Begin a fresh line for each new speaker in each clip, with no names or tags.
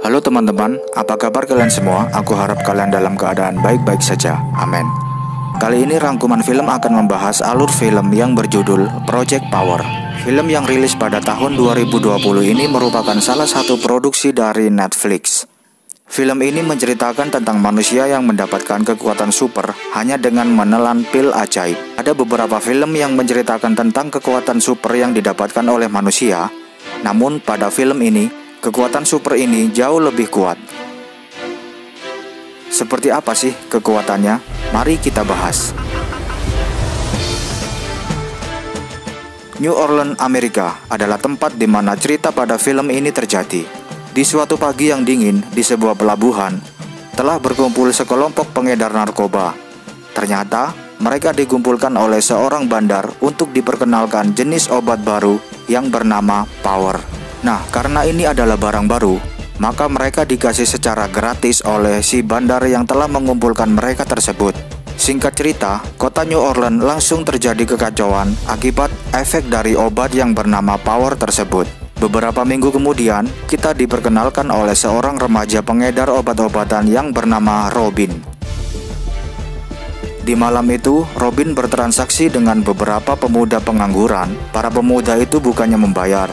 Halo teman-teman, apa kabar kalian semua? Aku harap kalian dalam keadaan baik-baik saja. Amin. Kali ini rangkuman film akan membahas alur film yang berjudul Project Power. Film yang rilis pada tahun 2020 ini merupakan salah satu produksi dari Netflix. Film ini menceritakan tentang manusia yang mendapatkan kekuatan super hanya dengan menelan pil ajaib. Ada beberapa film yang menceritakan tentang kekuatan super yang didapatkan oleh manusia, namun pada film ini, kekuatan super ini jauh lebih kuat. Seperti apa sih kekuatannya? Mari kita bahas. New Orleans, Amerika adalah tempat di mana cerita pada film ini terjadi. Di suatu pagi yang dingin di sebuah pelabuhan, telah berkumpul sekelompok pengedar narkoba. Ternyata, mereka dikumpulkan oleh seorang bandar untuk diperkenalkan jenis obat baru yang bernama Power. Nah, karena ini adalah barang baru, maka mereka dikasih secara gratis oleh si bandar yang telah mengumpulkan mereka tersebut. Singkat cerita, kota New Orleans langsung terjadi kekacauan akibat efek dari obat yang bernama Power tersebut. Beberapa minggu kemudian, kita diperkenalkan oleh seorang remaja pengedar obat-obatan yang bernama Robin. Di malam itu, Robin bertransaksi dengan beberapa pemuda pengangguran. Para pemuda itu bukannya membayar,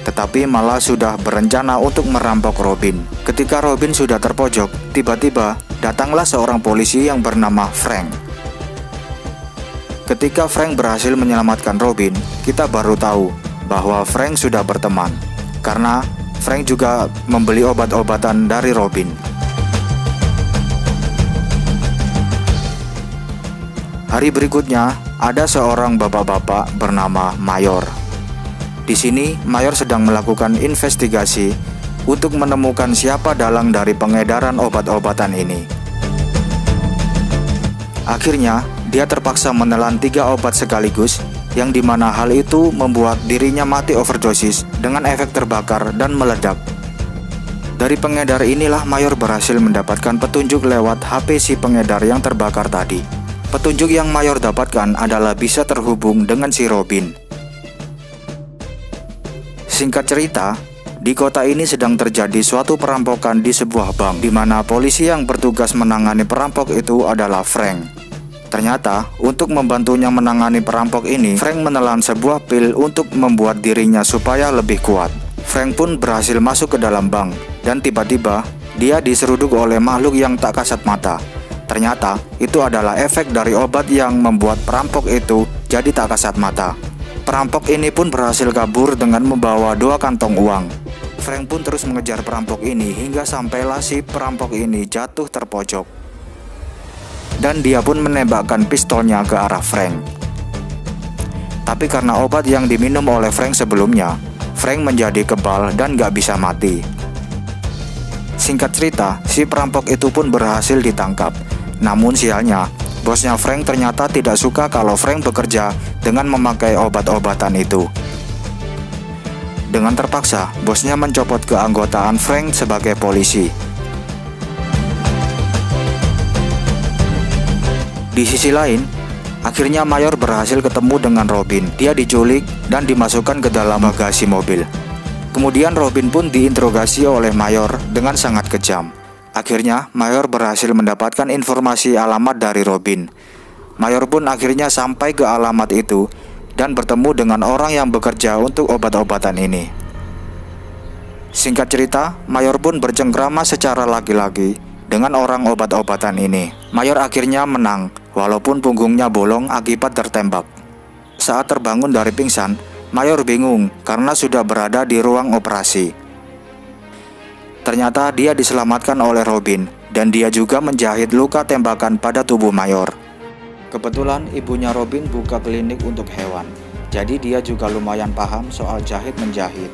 tetapi malah sudah berencana untuk merampok Robin. Ketika Robin sudah terpojok, tiba-tiba datanglah seorang polisi yang bernama Frank. Ketika Frank berhasil menyelamatkan Robin, kita baru tahu bahwa Frank sudah berteman, karena Frank juga membeli obat-obatan dari Robin. Hari berikutnya, ada seorang bapak-bapak bernama Mayor. Di sini, Mayor sedang melakukan investigasi untuk menemukan siapa dalang dari pengedaran obat-obatan ini. Akhirnya, dia terpaksa menelan 3 obat sekaligus, yang dimana hal itu membuat dirinya mati overdosis dengan efek terbakar dan meledak. Dari pengedar inilah Mayor berhasil mendapatkan petunjuk lewat HP si pengedar yang terbakar tadi. Petunjuk yang Mayor dapatkan adalah bisa terhubung dengan si Robin. Singkat cerita, di kota ini sedang terjadi suatu perampokan di sebuah bank, di mana polisi yang bertugas menangani perampok itu adalah Frank. Ternyata, untuk membantunya menangani perampok ini, Frank menelan sebuah pil untuk membuat dirinya supaya lebih kuat. Frank pun berhasil masuk ke dalam bank, dan tiba-tiba, dia diseruduk oleh makhluk yang tak kasat mata. Ternyata, itu adalah efek dari obat yang membuat perampok itu jadi tak kasat mata. Perampok ini pun berhasil kabur dengan membawa 2 kantong uang. Frank pun terus mengejar perampok ini hingga sampailah si perampok ini jatuh terpojok. Dan dia pun menembakkan pistolnya ke arah Frank. Tapi karena obat yang diminum oleh Frank sebelumnya, Frank menjadi kebal dan gak bisa mati. Singkat cerita, si perampok itu pun berhasil ditangkap. Namun sialnya, bosnya Frank ternyata tidak suka kalau Frank bekerja dengan memakai obat-obatan itu. Dengan terpaksa, bosnya mencopot keanggotaan Frank sebagai polisi. Di sisi lain, akhirnya Mayor berhasil ketemu dengan Robin. Dia diculik dan dimasukkan ke dalam bagasi mobil. Kemudian Robin pun diinterogasi oleh Mayor dengan sangat kejam. Akhirnya Mayor berhasil mendapatkan informasi alamat dari Robin. Mayor pun akhirnya sampai ke alamat itu dan bertemu dengan orang yang bekerja untuk obat-obatan ini. Singkat cerita, Mayor pun bercengkrama secara laki-laki dengan orang obat-obatan ini. Mayor akhirnya menang, walaupun punggungnya bolong akibat tertembak. Saat terbangun dari pingsan, Mayor bingung karena sudah berada di ruang operasi. Ternyata dia diselamatkan oleh Robin, dan dia juga menjahit luka tembakan pada tubuh Mayor. Kebetulan ibunya Robin buka klinik untuk hewan, jadi dia juga lumayan paham soal jahit-menjahit.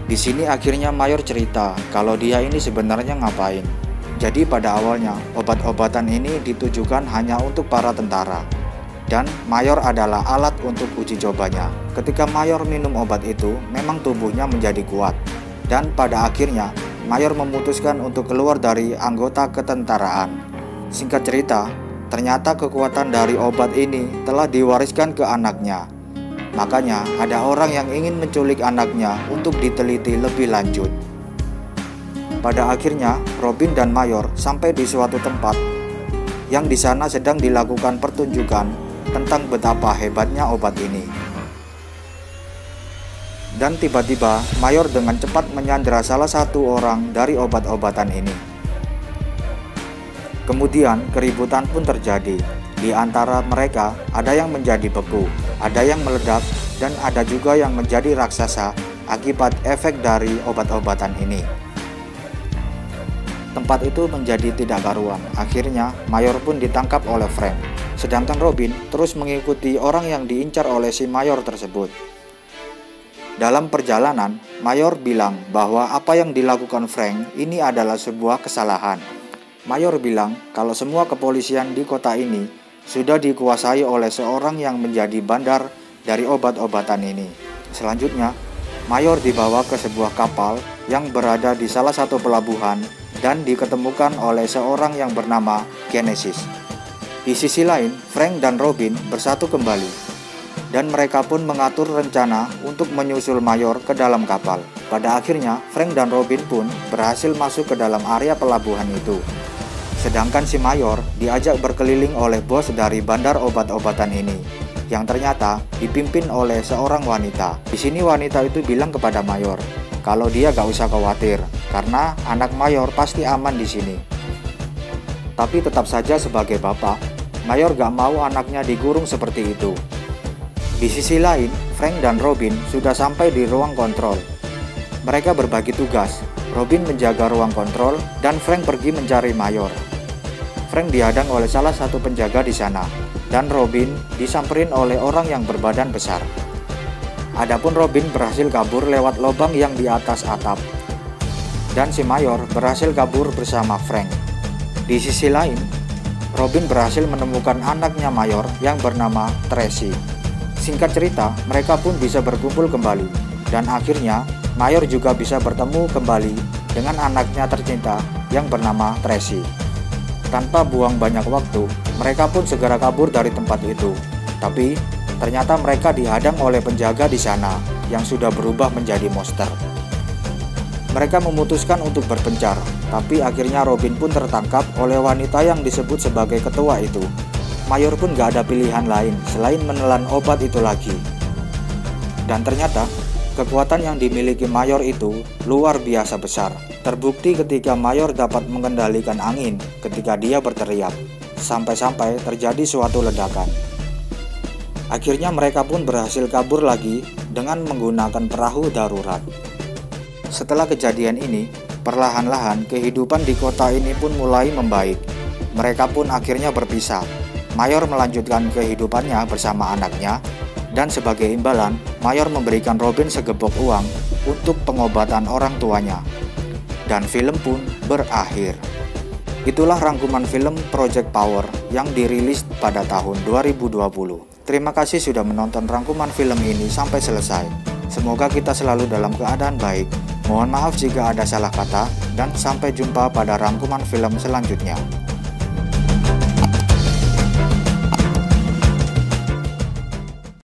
Di sini akhirnya Mayor cerita kalau dia ini sebenarnya ngapain. Jadi pada awalnya, obat-obatan ini ditujukan hanya untuk para tentara. Dan Mayor adalah alat untuk uji cobanya. Ketika Mayor minum obat itu, memang tubuhnya menjadi kuat. Dan pada akhirnya, Mayor memutuskan untuk keluar dari anggota ketentaraan. Singkat cerita, ternyata kekuatan dari obat ini telah diwariskan ke anaknya. Makanya ada orang yang ingin menculik anaknya untuk diteliti lebih lanjut. Pada akhirnya, Robin dan Mayor sampai di suatu tempat yang di sana sedang dilakukan pertunjukan tentang betapa hebatnya obat ini. Dan tiba-tiba, Mayor dengan cepat menyandera salah satu orang dari obat-obatan ini. Kemudian, keributan pun terjadi. Di antara mereka, ada yang menjadi beku, ada yang meledak, dan ada juga yang menjadi raksasa akibat efek dari obat-obatan ini. Tempat itu menjadi tidak karuan. Akhirnya, Mayor pun ditangkap oleh Frank. Sedangkan Robin terus mengikuti orang yang diincar oleh si Mayor tersebut. Dalam perjalanan, Mayor bilang bahwa apa yang dilakukan Frank ini adalah sebuah kesalahan. Mayor bilang kalau semua kepolisian di kota ini sudah dikuasai oleh seorang yang menjadi bandar dari obat-obatan ini. Selanjutnya, Mayor dibawa ke sebuah kapal yang berada di salah satu pelabuhan dan diketemukan oleh seorang yang bernama Genesis. Di sisi lain, Frank dan Robin bersatu kembali, dan mereka pun mengatur rencana untuk menyusul Mayor ke dalam kapal. Pada akhirnya, Frank dan Robin pun berhasil masuk ke dalam area pelabuhan itu. Sedangkan si Mayor diajak berkeliling oleh bos dari bandar obat-obatan ini, yang ternyata dipimpin oleh seorang wanita. Di sini wanita itu bilang kepada Mayor kalau dia gak usah khawatir, karena anak Mayor pasti aman di sini. Tapi tetap saja sebagai bapak, Mayor gak mau anaknya digurung seperti itu. Di sisi lain, Frank dan Robin sudah sampai di ruang kontrol. Mereka berbagi tugas. Robin menjaga ruang kontrol dan Frank pergi mencari Mayor. Frank dihadang oleh salah satu penjaga di sana, dan Robin disamperin oleh orang yang berbadan besar. Adapun Robin berhasil kabur lewat lubang yang di atas atap, dan si Mayor berhasil kabur bersama Frank. Di sisi lain, Robin berhasil menemukan anaknya Mayor yang bernama Tracy. Singkat cerita, mereka pun bisa berkumpul kembali, dan akhirnya Mayor juga bisa bertemu kembali dengan anaknya tercinta yang bernama Tracy. Tanpa buang banyak waktu, mereka pun segera kabur dari tempat itu. Tapi ternyata mereka dihadang oleh penjaga di sana yang sudah berubah menjadi monster. Mereka memutuskan untuk berpencar, tapi akhirnya Robin pun tertangkap oleh wanita yang disebut sebagai ketua itu. Mayor pun gak ada pilihan lain selain menelan obat itu lagi. Dan ternyata kekuatan yang dimiliki Mayor itu luar biasa besar. Terbukti ketika Mayor dapat mengendalikan angin ketika dia berteriak, sampai-sampai terjadi suatu ledakan. Akhirnya mereka pun berhasil kabur lagi dengan menggunakan perahu darurat. Setelah kejadian ini, perlahan-lahan kehidupan di kota ini pun mulai membaik. Mereka pun akhirnya berpisah. Mayor melanjutkan kehidupannya bersama anaknya, dan sebagai imbalan, Mayor memberikan Robin segebok uang untuk pengobatan orang tuanya. Dan film pun berakhir. Itulah rangkuman film Project Power yang dirilis pada tahun 2020. Terima kasih sudah menonton rangkuman film ini sampai selesai. Semoga kita selalu dalam keadaan baik. Mohon maaf jika ada salah kata, dan sampai jumpa pada rangkuman film selanjutnya.